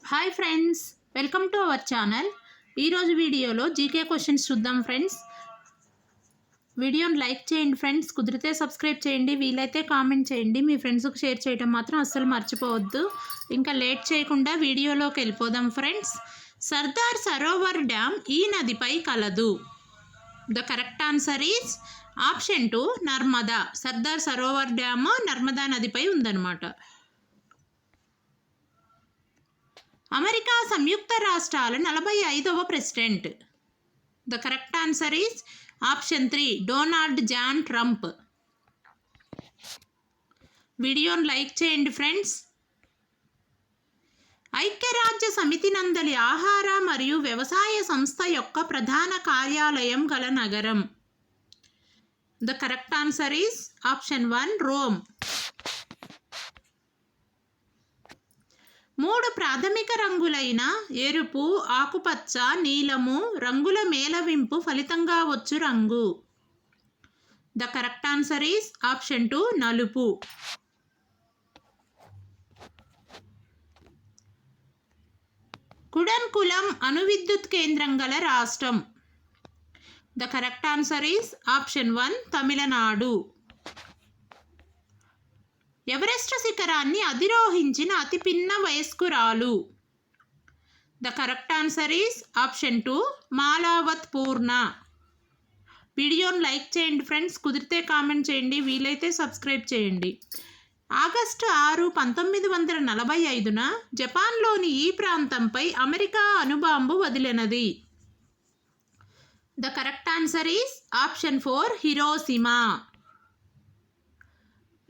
Hi friends, welcome to our channel. ఈరోజు వీడియోలో GK questions చూద్దాం ఫ్రెండ్స్. వీడియోని లైక్ చేయండి ఫ్రెండ్స్, కుదిరితే సబ్స్క్రైబ్ చేయండి, వీలైతే కామెంట్ చేయండి, మీ ఫ్రెండ్స్కి షేర్ చేయడం మాత్రం అస్సలు మర్చిపోవద్దు. ఇంకా లేట్ చేయకుండా వీడియోలోకి వెళ్ళిపోదాం ఫ్రెండ్స్. సర్దార్ సరోవర్ డ్యామ్ ఈ నదిపై కలదు. The correct answer is option 2 Narmada. Sardar Sarovar dam Narmada నదిపై ఉందన్నమాట. అమెరికా సంయుక్త రాష్ట్రాల 45వ president. The correct answer is option 3 Donald John Trump. వీడియోని లైక్ చేయండి ఫ్రెండ్స్. ఐక్యరాజ్య సమితి నందలి ఆహార మరియు వ్యవసాయ సంస్థ యొక్క ప్రధాన కార్యాలయం గల నగరం. The correct answer is option 1 Rome. 3 ప్రాథమిక రంగులైన ఎరుపు, ఆకుపచ్చ, నీలము రంగుల మేళవింపు ఫలితంగా వచ్చు రంగు. The correct answer is option 2 నలుపు. కుడంకులం అణు విద్యుత్ కేంద్రం గల రాష్ట్రం. The correct answer is option 1 Tamil Nadu. Everest శిఖరాన్ని అధిరోహించిన అతి పిన్న వయస్కురాలు. The correct answer is option 2 Malavath Purna. వీడియోని లైక్ చేయండి ఫ్రెండ్స్, కుదిరితే కామెంట్ చేయండి, వీలైతే సబ్స్క్రైబ్ చేయండి. ఆగస్టు 6, 1945న జపాన్లోని ఈ ప్రాంతంపై అమెరికా అణుబాంబు వదిలినది. The correct answer is option 4 Hiroshima.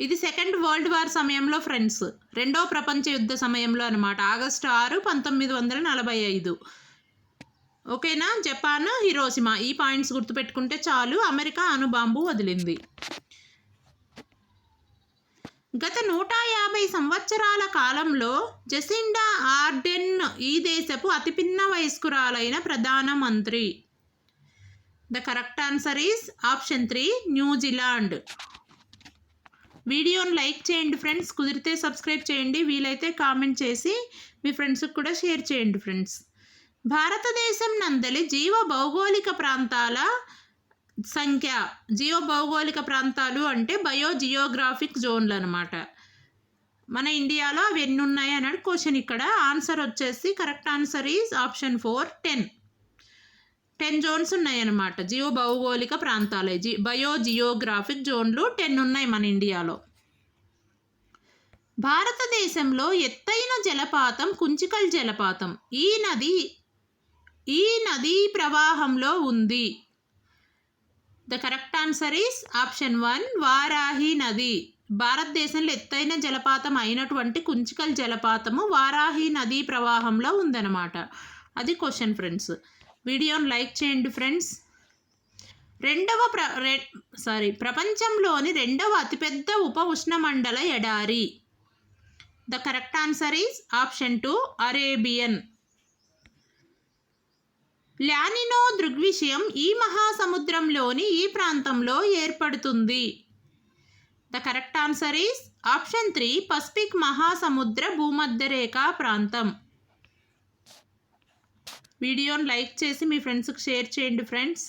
ఇది సెకండ్ వరల్డ్ వార్ సమయంలో ఫ్రెండ్స్, రెండో ప్రపంచ యుద్ధ సమయంలో అనమాట. ఆగస్టు 6, 1945. ఓకేనా? జపాన్, హిరోషిమా ఈ పాయింట్స్ గుర్తుపెట్టుకుంటే చాలు. అమెరికా అణుబాంబు వదిలింది. గత 150 సంవత్సరాల కాలంలో జెసిండా ఆర్డెన్ ఈ దేశపు అతిపిన్న వయస్కురాలైన ప్రధానమంత్రి. The correct answer is option 3 New Zealand. వీడియోని లైక్ చేయండి ఫ్రెండ్స్, కుదిరితే సబ్స్క్రైబ్ చేయండి, వీలైతే కామెంట్ చేసి మీ ఫ్రెండ్స్కి కూడా షేర్ చేయండి ఫ్రెండ్స్. భారతదేశం నందలి జీవ భౌగోళిక ప్రాంతాల సంఖ్య. జియో భౌగోళిక ప్రాంతాలు అంటే బయోజియోగ్రాఫిక్ జోన్లు అనమాట. మన ఇండియాలో అవి ఎన్ని ఉన్నాయి అన్నాడు క్వశ్చన్. ఇక్కడ ఆన్సర్ వచ్చేసి correct answer is option 4 10 zones ఉన్నాయన్నమాట. జియో భౌగోళిక ప్రాంతాలే బయోజియోగ్రాఫిక్ జోన్లు 10 ఉన్నాయి మన ఇండియాలో. భారతదేశంలో ఎత్తైన జలపాతం కుంచికల్ జలపాతం ఈ నది ప్రవాహంలో ఉంది. The correct answer is option 1 Varahi నది. భారతదేశంలో ఎత్తైన జలపాతం అయినటువంటి కుంచికల్ జలపాతము వారాహి నదీ ప్రవాహంలో ఉందన్నమాట. అది క్వశ్చన్ ఫ్రెండ్స్. వీడియోని లైక్ చేయండి ఫ్రెండ్స్. ప్రపంచంలోని రెండవ అతిపెద్ద ఉప ఉష్ణమండల ఎడారి. The correct answer is option 2 Arabian. La Nina దృగ్విషయం ఈ మహాసముద్రంలోని ఈ ప్రాంతంలో ఏర్పడుతుంది. The correct answer is option 3 Pacific మహాసముద్ర భూమధ్యరేఖ ప్రాంతం. వీడియోని లైక్ చేసి మీ ఫ్రెండ్స్కి షేర్ చేయండి ఫ్రెండ్స్.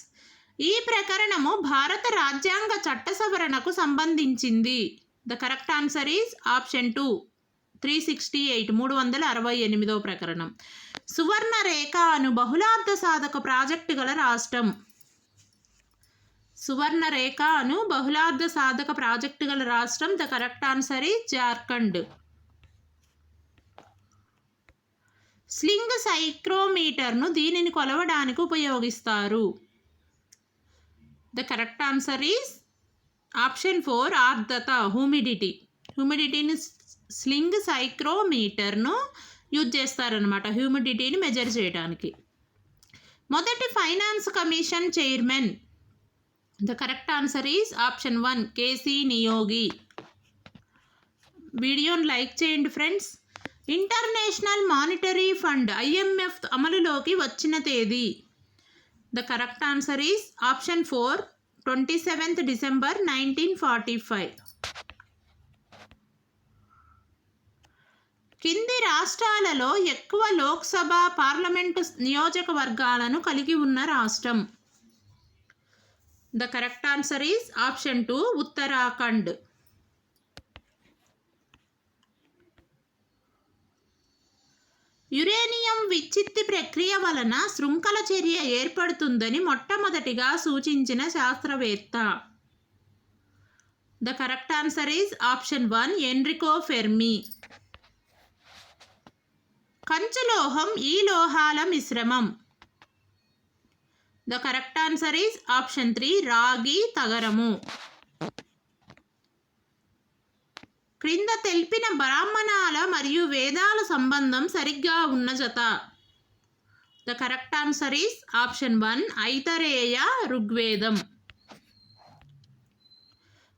ఈ ప్రకరణము భారత రాజ్యాంగ చట్ట సవరణకు సంబంధించింది. The correct answer is option 2 368 368వ ప్రకరణం. సువర్ణరేఖ అను బహుళార్థ సాధక ప్రాజెక్టు గల రాష్ట్రం. సువర్ణరేఖ అను బహుళార్థ సాధక ప్రాజెక్టు గల రాష్ట్రం. The correct answer is Jharkhand. Sling సైక్రోమీటర్ను దీనిని కొలవడానికి ఉపయోగిస్తారు. The correct answer is option 4 ఆర్ద్రత హ్యూమిడిటీని స్లింగ్ సైక్రోమీటర్ను యూజ్ చేస్తారనమాట, హ్యూమిడిటీని మెజర్ చేయడానికి. మొదటి finance commission chairman. The correct answer is option 1 KC Neogy. వీడియోని లైక్ చేయండి friends. International monetary fund IMF అమలులోకి వచ్చిన తేదీ. The correct answer is option 4 27th December 1945. కింది రాష్ట్రాలలో ఎక్కువ లోక్సభ పార్లమెంటు నియోజకవర్గాలను కలిగి ఉన్న రాష్ట్రం? The correct answer is option 2 Uttarakhand. Uranium విచ్ఛిత్తి ప్రక్రియ వలన శృంఖల చర్య ఏర్పడుతుందని మొట్టమొదటిగా సూచించిన శాస్త్రవేత్త? The correct answer is option 1 Enrico Fermi. కంచులోహం ఈ లోహాల మిశ్రమం? The correct answer is option 3 రాగి తగరము. క్రింద తెలిపిన బ్రాహ్మణాల మరియు వేదాల సంబంధం సరిగ్గా ఉన్న జత? The correct answer is option 1 Aitareya Rigveda.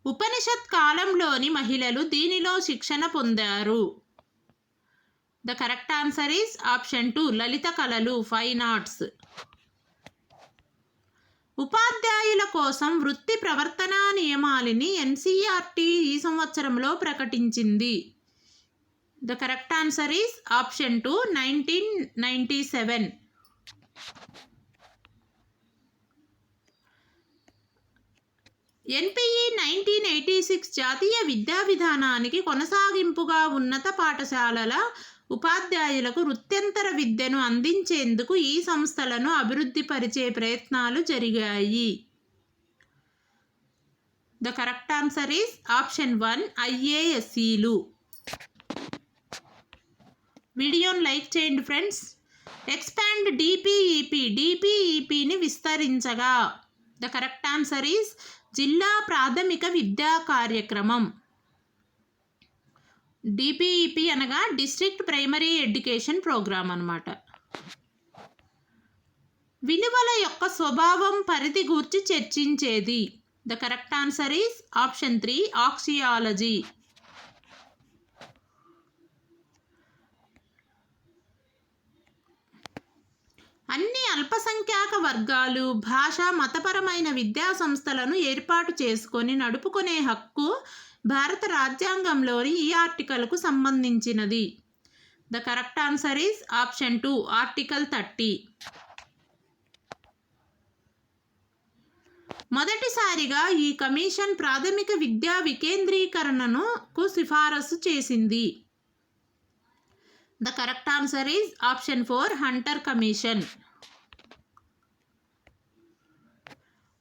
Upanishad కాలంలోని మహిళలు దీనిలో శిక్షణ పొందారు? The correct answer is option 2 లలిత కళలు ఫైన్ ఆర్ట్స్. ఉపాధ్యాయుల కోసం వృత్తి ప్రవర్తనా నియమాలని NCERT ఈ సంవత్సరంలో ప్రకటించింది? The correct answer is option 2 1997. NPE 1986 జాతీయ విద్యా విధానానికి కొనసాగింపుగా ఉన్నత పాఠశాలల ఉపాధ్యాయులకు వృత్యంతర విద్యను అందించేందుకు ఈ సంస్థలను అభివృద్ధి పరిచే ప్రయత్నాలు జరిగాయి? The correct answer is option 1 IASEలు. వీడియోని లైక్ చేయండి ఫ్రెండ్స్. ఎక్స్పాండ్ DPEPని విస్తరించగా? ద కరెక్ట్ ఆన్సర్ ఈజ్ జిల్లా ప్రాథమిక విద్యా కార్యక్రమం. DPEP అనగా డిస్ట్రిక్ట్ ప్రైమరీ ఎడ్యుకేషన్ ప్రోగ్రామ్ అన్నమాట. విలువల యొక్క స్వభావం పరిధి గూర్చి చర్చించేది? The correct answer is option 3 axiology. అన్ని అల్పసంఖ్యాక వర్గాలు భాష మతపరమైన విద్యా సంస్థలను ఏర్పాటు చేసుకొని నడుపుకునే హక్కు భారత రాజ్యాంగంలోని ఈ ఆర్టికల్కు సంబంధించినది? The correct answer is option 2 article 30. మొదటిసారిగా ఈ కమిషన్ ప్రాథమిక విద్యా వికేంద్రీకరణకు సిఫారసు చేసింది? The correct answer is option 4 Hunter commission.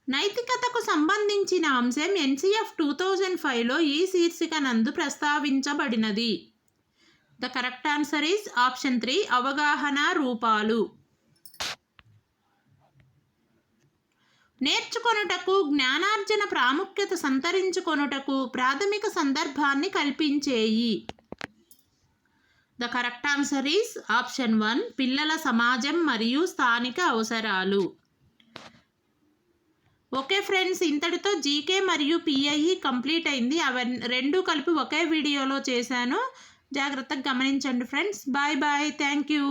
నైతికతకు సంబంధించిన అంశం NCF 2005లో ఈ శీర్షిక నందు ప్రస్తావించబడినది? The correct answer is option 3 అవగాహన రూపాలు. నేర్చుకొనుటకు జ్ఞానార్జన ప్రాముఖ్యత సంతరించుకొనుటకు ప్రాథమిక సందర్భాన్ని కల్పించేయి? The correct answer is option 1 పిల్లల సమాజం మరియు స్థానిక అవసరాలు. ఓకే ఫ్రెండ్స్, ఇంతటితో జీకే మరియు PIE కంప్లీట్ అయింది. రెండు కలిపి ఒకే వీడియోలో చేశాను. జాగ్రత్తగా గమనించండి friends. Bye bye. Thank you.